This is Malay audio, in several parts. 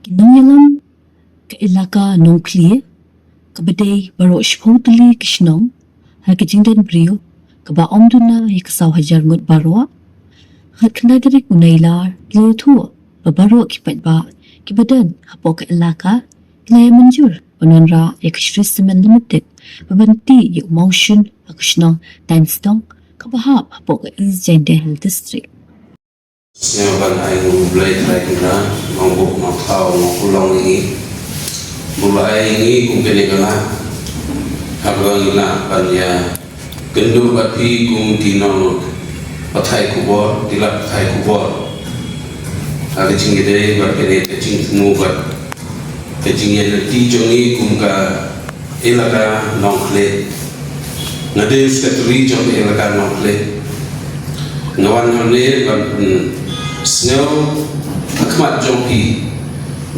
Kinangyalam ka ilaka nong kliye, kabaday baro shpotli kishnong, ha kijingdan brio, kaba omduna hikasaw hajar ngot barwa, hat kanadarik unailar, kliye tuwa, babaro kipat ba, kibadan hapo ka ilaka, kilaya manjur, pananra yakashris semen limited, babanti yung motion hakushnong danstong, kabahap hapo ka East Jandehel District. Senyakan aing bulai try kita mangkuk makau makulang ini bulai ini kumkene kana habang ina panya kendur bati kum tinong pathai kubor tilap pathai kubor hari cingide berkene cing temu bat cing yang ti jongi kum ka elaka nongkle ngade skatri jong elaka nongkle ngawan ngone ban snow akmat jongki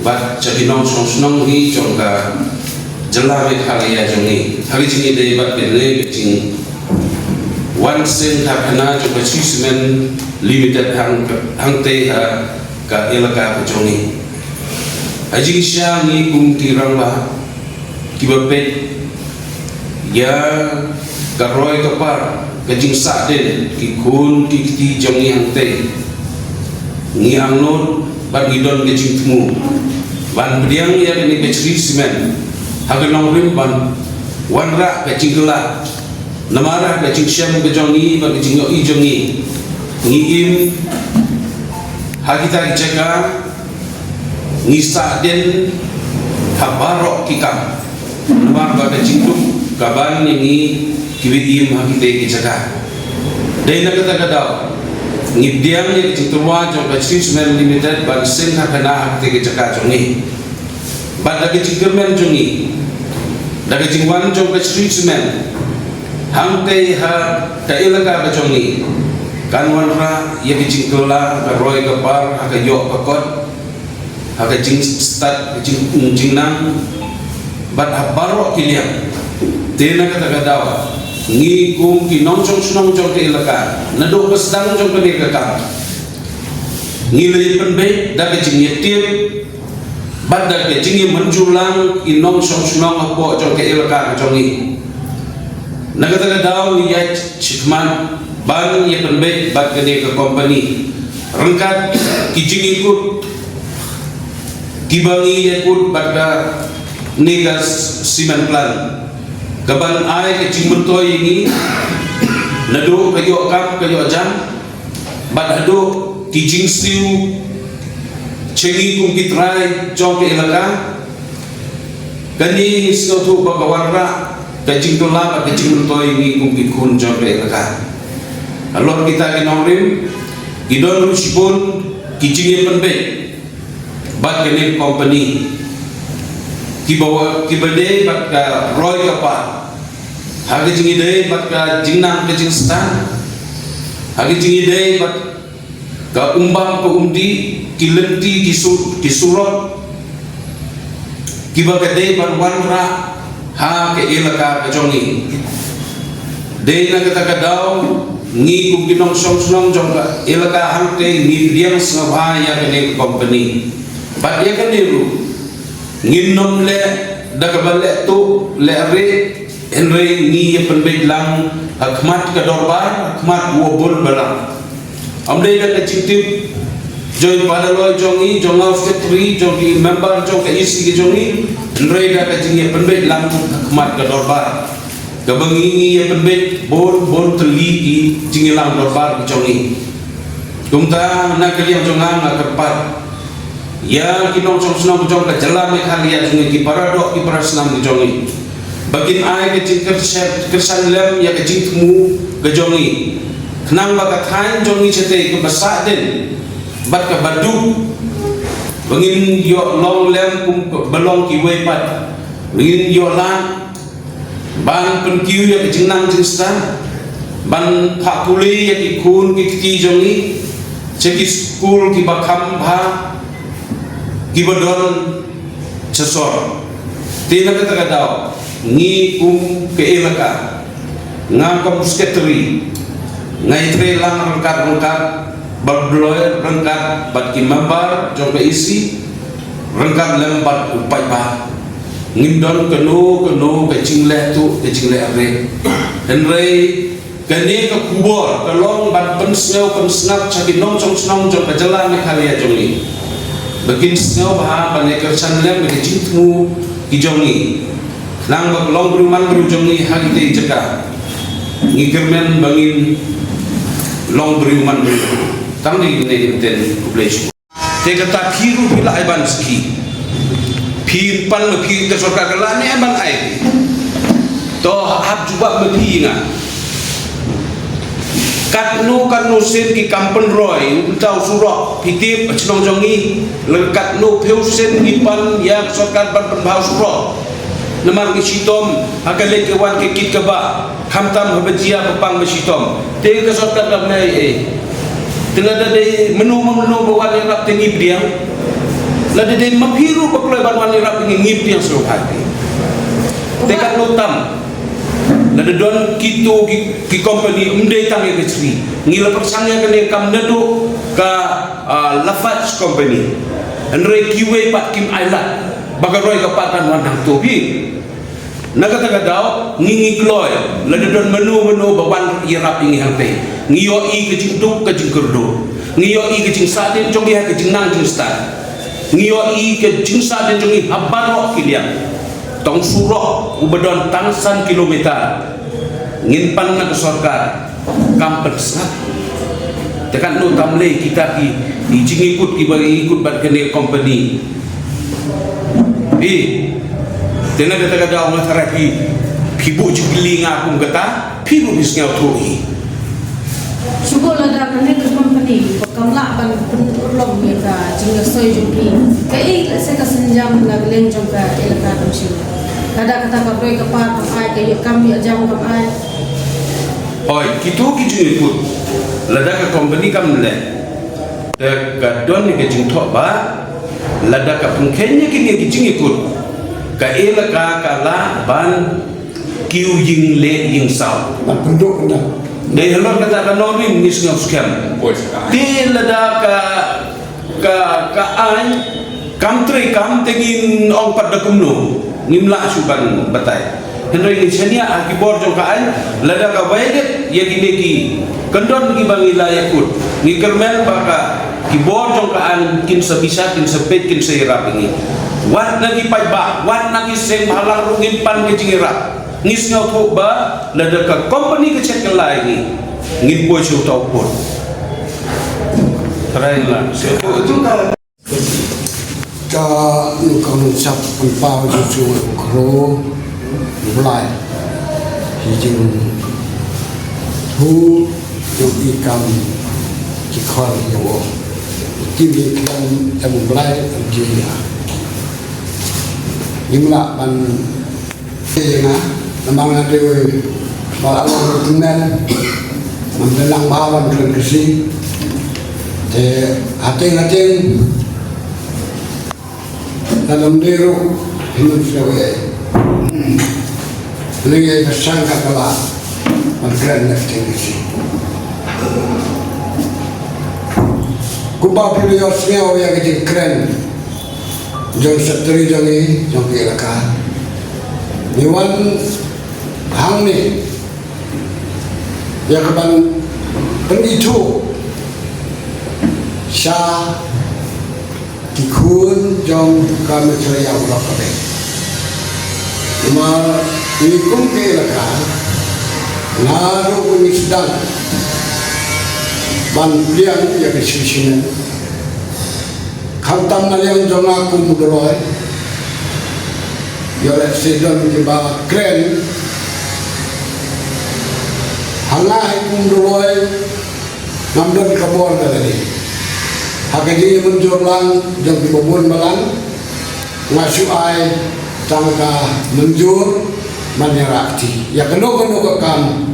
bat jadi nong song hi jongka jelawe khalaya jongi hari jingi dei bat bele jing one sen thakana jongka chismen limited hang te ha ka elaka jongi ajing sya ni kum tirang ba kibapet ya karoy kapar kajing sa den kikun kikti jongi hang te ni angnot ban gidon ke jingtmu ban bediang ya ni ke semen hagenong rim ban wanra ke jingla namara ke jingsyam ke jongi ban jingo i jongi ni im hagita diceka ni sa den habarok kikam namar ba ke jingtum kaban ni kibidim hagite diceka dai na kata kadau ngibdiang ni cingturwa jong semen limited ban sen hakana hakte ke jaka jongi ban lagi cingkermen jongi lagi cingwan jong semen hangte ha ka ilaka ke jongi kanwan ra ye ke cingtola ka roy ka par ha ka yok pakot ha ka cing start cingnang ban habaro kiliang tena kata kadawa ngi kum ki nong chong ke ilaka nado pasdang jong ke ka ngi le penbe da ke jing tiep bad da ke jing manjulang ki nong chong apo jong ke ilaka jong ni nagata ka daw ni ya chikman ban ye penbe bad ke ke company rangkat ki jing ikut ki bangi ye kut bad da negas simen plan kaban ay ke cingmuntoy ini nado kayo kam kayo jam bad hado kijing siu cengi kum kitrai jong ke ilaka kani iskotu bagawarra kajing tola bad cingmuntoy ini kum kikun jong ke ilaka alor kita ke nongrim idon rushipun kijing penbe bad kene company kibade bat ka roy kapa hagi jingi dei bat ka jingnam ke jingstan hagi jingi dei bat ka umbang ko umdi kilenti kisurot kibaga dei ban wanra ha ke ilaka ke jongi dei na kata kadau ngi kum kinong song jong ilaka hante ni diang sngabha ya ke company bat ya kan niru nginom le dagabale tu le re enre ni ye penbej lang akmat ka dorbar akmat wobul balang amde da chitip join palalo jongi jonga factory jongi member jong ka isi ke jongi enre da ka jingi penbej lang akmat ka dorbar gabangi ye penbej bor teli ki jingi lang dorbar jongi tumta na kaliam jonga ngakarpat ya kinong song jong ka jala me khalia jungi ki paradok ki parasnam ki jongi bagin ai ke jingker kersan lem ya ke jingmu ke jongi knang ba ka thain jongi chete ke basa den bat ka badu bangin yo long lem kum balong ki we pat bangin yo lan ban pen kiu ya ke jingnang jingstan ban phakuli ya ki kun ki jongi cheki school ki bakham bha kibadon cesor tina kata kadau ngi kum ke ilaka ngam ka musketri ngai tre lang rangkat Berdoloi rengkat bat kimambar jong isi rengkat lembat upai ba ngindon kenu ke cingle tu ke cingle are henrei kani ke kubor kalong bat pensnap cakin nong jong ke jalan khalia jong ni begin snau bah bane kersan lem ke cintmu ki jong ni lang bak long beruman jong ni hagite jaka ngirmen bangin long beruman tang ni ten population te kata phiru bila iban ski phir pan le phir te sorkar kala ne ban ai to hab juba me nga kat nu sen ki kampen roy utau surok pitip chnong jongi le kat nu pheu sen ki pan ya sorkar ban bau surok namar ki sitom akale ke wan ke kit ke ba khamtam habjia papang me sitom te ke sorkar dam nei Tengah dari menu bawa rap tinggi biang, lada dari mapiru baklai banwan rap tinggi biang seluruh hati. Tekat notam, lada don kito ki company umdai tangi kecri, ngila persangnya kene kam nado ka Lafarge company, andre kiwe pat kim island, bagaroi kapatan wanang tobi. Naga taga daw ngingi kloy lada don menu bawan irap ingi hante ngiyo i kecing tuk kecing kerdo ngiyo i kecing sadin jongi ha kecing nang jing star ngiyo i kecing sadin jongi habaro kilian tong surok ubedon tangsan kilometer ngin pan na kesorkar kampen snap tekan no tamle kita ki ijing ikut bat kene company tena kata orang terapi pibu jubili ngapung kata pibu bisnya tuhi syukur ada kene ke company pekamla ban penulong mereka jingga soy jupi kai saya kesenjam na geleng jongka elaka kamsi kada kata kaproi kapar kamai kai kami jam kamai oi kitu ikut lada ke company kam le te gadon ni ke jingthok ba lada ka pengkenya kini kijing ikut ka elaka kala ban kiu ying le ying sao penduk dah dei helor kata kanorin ngis ngau scam ti lada ka ai country kam tengin ong pada kumno ngimla suban batai henry ni chania akibor jong ka ai lada ka waidet ye gileki kendon gi bangila yakut ni kermel baka kibor jong ka an kin sebisa kin sepet kin seirap ini wat lagi pai ba wat lagi seng halang rungin pan ke jingira ngis ngau thok ba lada ka company ke check lai ni ngin boy chu tau pun trai la se tu cho nhu cầu nông sập phần bao nhiêu chu kro lại thì chừng thu cho đi cầm chỉ còn nhiều kim bị cầm em lại em gì à nhưng là bằng cái gì nè là bằng là điều mà ông cũng nên mình đã làm bao bằng cái gì thì hạt trên là làm điều hình như vậy lagi bersang kepala mengkeren aktiviti. Kubah pilih osmeo yang jadi keren, jom seteri jongi jom elaka. Niwan hang ni, ya keban pengitu, sah kikun jom kami ceria ulah kabe. Cuma ini kumpi laka, naru kuni sedang, ban liang ya kesisinan, khantam naliang jonga kumudoroi, yoleh sedang tiba keren, hangai kumudoroi, namdan kabor dari, hakaji menjur lang, jang dibobon balang, ngasuh ai. Tangga menjur menyerati ya keno kam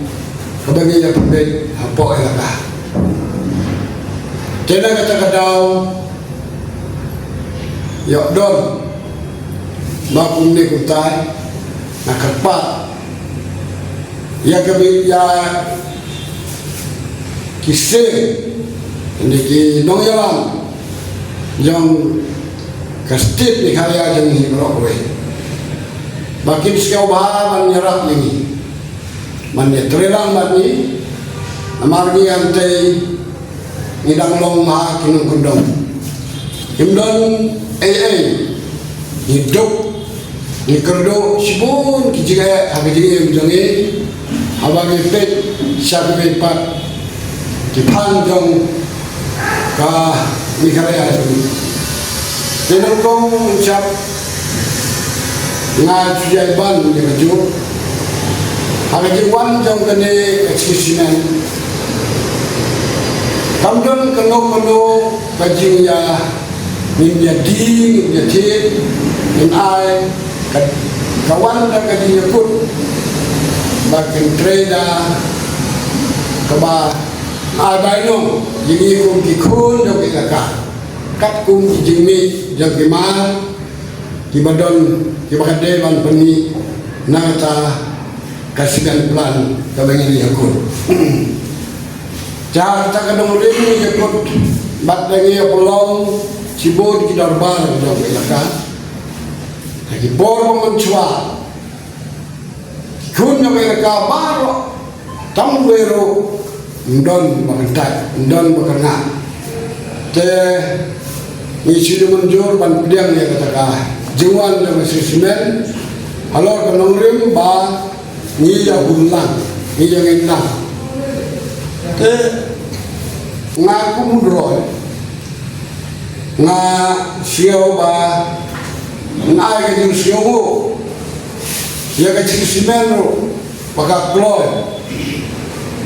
kebagai ya pembek apa elaka tidak kata kadau ya don makum ni kutai nak kepat ya kebi ya kisah Niki nong yalam yang kastit ni kaya jeng ni berokwe. Bakin sekau bahan nyerap ni, mana terang mati, amargi ante ngidang long maha kinung kundong. Himdon hidup ni kerdo sibun kijaya hagiji mjongi abagi pet syakwe pat dipanjong ka mikaraya itu. Jangan kau ucap ngajai ban di kejut. Hagiji wan jong kene eksisinan. Kamdon keno bajing ya minja di minja tit min ai kawan dah kaji nyebut bakin trader keba ai baino jadi kum kikun jong kikaka kat kum kijimi jong kimal kibadon kibakade ban peni nata kasihan plan kabengin yakun. Jangan tak kadang ini yakut bat lagi ya pelong cibod di darbar jauh ilakan lagi bor mencua kun jauh ilakan baru tamwero ndon bakentai ndon bakenga te ngisi menjur ban pedang ya katakan jiwan dan sisimen halor kanongrim ba ni ya hulang ni yang enak ke ngaku mudroy nga siyo ba nga yung siyo mo ya ka chisimeno baka kloy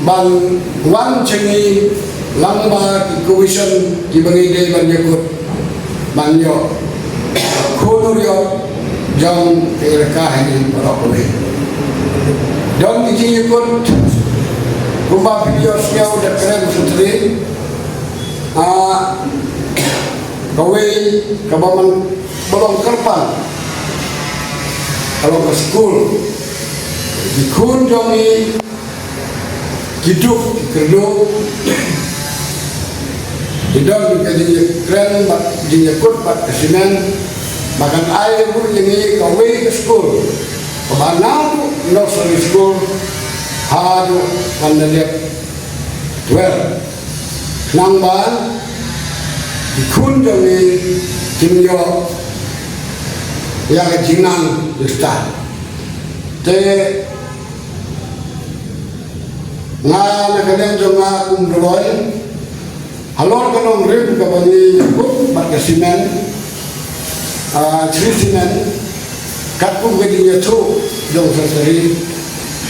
ban wan chengi lamba ki commission ki bangi de ban yakut ban yo kono yo jang ke ka hani para kole don ki yakut rumah video siya udah keren sutri gawe kabaman bolong kerpan kalau ke school dikunjungi hidup kerja tidak dikaji keren dinyakut bat kesinan makan air pun ini gawe ke school kemana nursery school hadu pandaliap 12 nangban dikunjungi timyo yang jinang ustaz te nga nakadeng jonga kumdoloy halor kanong rib kabani yakut bagasimen trisimen katpung gadinya tu jong sasari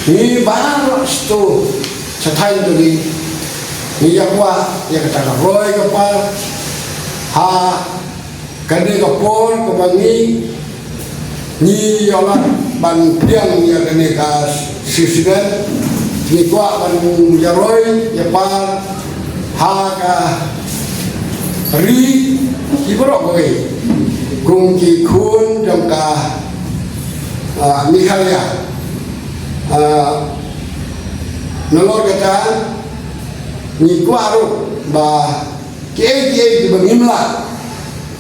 ni baru sto satai tuli ni yakwa yakata roy kapal ha kani kapol kabangi ni yola ban piang ya kani ka sisigan ni kwa ban yaroy yapar ha ka ri ibro kowe kungki kun jongka mihalya nolor kata ni kuaru ba kiai di bangimla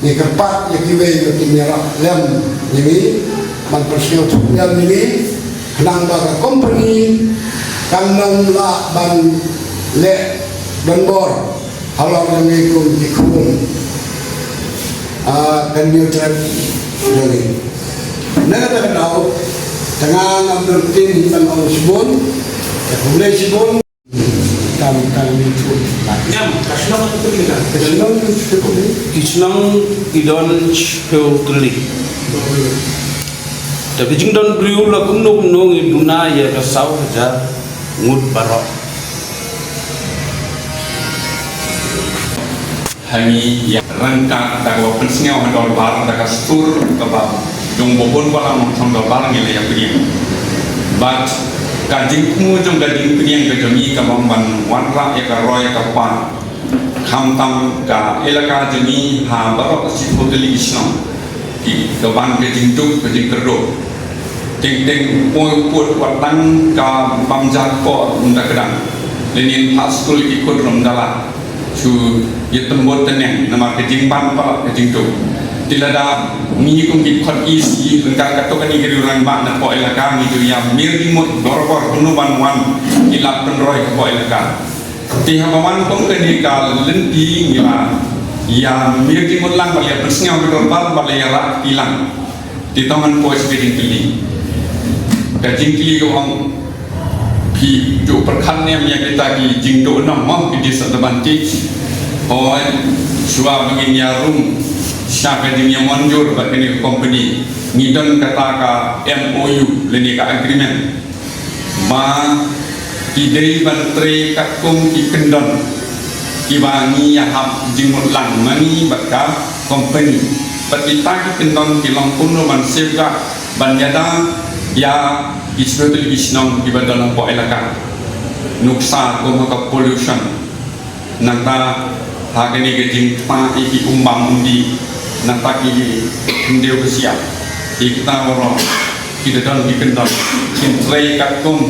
ni kerpat ya kiwe ya merah lem ini man persio lem ini kenang ba company kanang la ban le bor halor ni kum dikun kan neutral jadi negara kenal dengan ambil tim dan orang sibun, boleh sibun, kami itu. Nyam, kasnong itu kita. Kasnong itu boleh. Kasnong idon peutri. Tapi jingdon beriu lah kumnong iduna ya kasau saja ngut barok. Hari yang rangka tak wapen sengaja mendol barang tak kastur kebab jong bobon wala mong barang yang yang beriu. But kajing kumu jong gading piniang kejami kabang ban wanra ya karoy kapan kam tam ka elaka jami ha barok si hoteli islam ki kaban kajing tuk kajing kerdo ting ting poy put watang ka pamjat ko unda kedang lenin paskul ikut romdala chu ye tembot teneng nama kejing ban pa kejing tu tilada ni kum ki khot isi lengkap kato kani kiri orang bak na po elaka ni tu ya mir dimut dorobor penuban wan ilap penroy ke po elaka ti habawan kong kani kal lenti ngila ya mir dimut lang balik bersengau berdorbar balik rak tilang di tangan po sepeding kili kejing kili ke orang pi jo perkhannya yang kita ki jingdo nam mau di desa advantage hoi suwa bangin yarum siapa yang manjur bagi company ngidon kata ka MOU leni ka agreement ma idei bantre kakum ki kendon ki bangi ya hab jingmut lang mani baka company petita ki kendon ki lampun man sevga banyada ya isbetul isnong di dalam po elaka nuksa ko maka pollution nanta hagani ke jing pa iki umbang undi nanta ki ndeu kesia ikta woro kita don di kendon kin trei kakum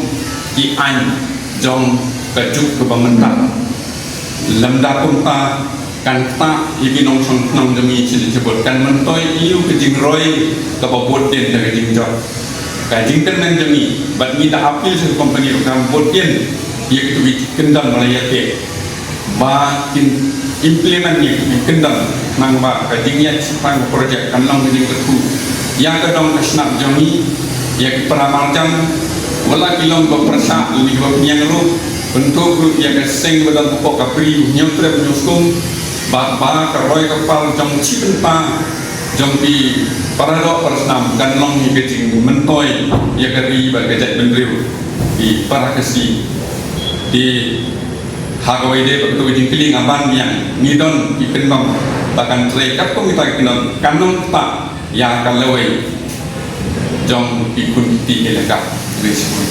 ki an jong kajuk ke bangenta lamda kumta kan ta iki nong song nong demi disebutkan mentoi iu ke jing roi ke bobot den dari jing jok kajing tenang demi bat ni dah apil se company kam bodien dia itu kendang melayake makin implement ni kendang mang ba kajingnya sepang projek kanong ni ketu yang kedong kesnak jami yang peramarjam wala kilong ko persa ni ko yang ru bentuk yang seng badan pokok kapri nyotre nyuskum ba karoi kapal jam cipenpa jompi para dok persnam kan long ni kecing mentoi ya kari berkejat bendriu di para kesi di hagawai de betul kecing keling aban yang ngidon di kendong takkan trekat ko kita kendong kanong tak yang akan lewai jom ikun ti elaka risiko